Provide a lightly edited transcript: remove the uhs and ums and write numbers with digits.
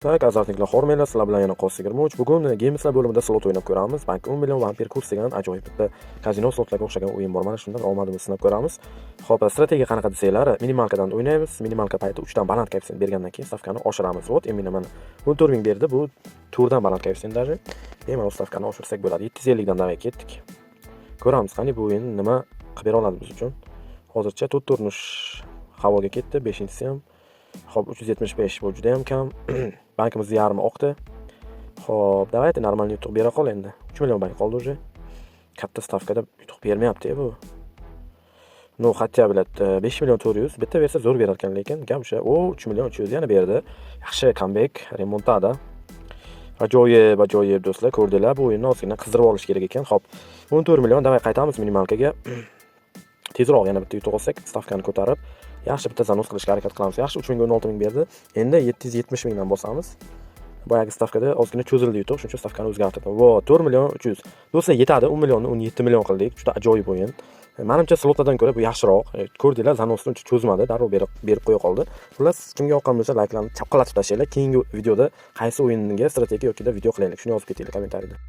Tak, azartliklar hormanglar, sizlar bilan yana Qos23. Bugun Gameslar bo'limida slot o'ynab ko'ramiz. Bank 10 million vampir kurs degan ajoyib bitta kazino slotlarga o'xshagan o'yin bor. Mana shundan omadimizni sinab ko'ramiz. Xo'p, strategiya qanaqa desanglar, minimalkadan o'ynaymiz. Minimalka payti 3 dan baland koeffitsient bergandan keyin stavkani oshiramiz. Вот, именно mana 14 ming berdi. Bu turdan baland koeffitsient даже. Bemalol stavkani oshirsak bo'ladi. 750 dan davom ketdik. Ko'ramiz qani bu o'yin nima qilib bera oladi biz uchun. Hozircha 4 turmush havoga ketdi, 5-inchisi ham. Xo'p, 375 bu juda ham kam. Bankimizni yarmi oqdi. Xo'p, давайте нормальный yutuq bera qol endi. 3 million bank qoldi уже. Katta stavkada yutuq bermayapti bu. No, хотя bilat 5 million 400 bitta bersa zo'r berar ekan, lekin gap o'sha. O 3 million 300 yana berdi. Yaxshi comeback, remontada. Ajoyib do'stlar, ko'rdinglar, bu o'yinni ozgina qizdirib olish kerak ekan. Xo'p, 14 million davay qaytamiz minimalkaga. Tezroq yana bitta yutuq olsak, stavkani ko'tarib, yaxshi bitta zanos qilishga harakat qilamiz. Yaxshi 3 ming 16 ming berdi. Endi 770 mingdan bosamiz. Boyagi stavkada ozgina cho'zildi yutuq, shuning uchun stavkani o'zgartirdim. Vo, 4 million 300. Do'stlar, yetadi. 10 millionni 17 million qildik. Juda ajoyib o'yin. Menimcha slotlardan ko'ra bu yaxshiroq. Ko'rdinglar, zanosni uncha cho'zmadi, darrov berib qo'ya qoldi. Xullas, kimga yoqqan bo'lsa, layklarni chapqalatib tashlanglar. Keyingi videoda qaysi o'yinga strategiya yoki video qilaylik, shuni yozib ketinglar kommentariyada.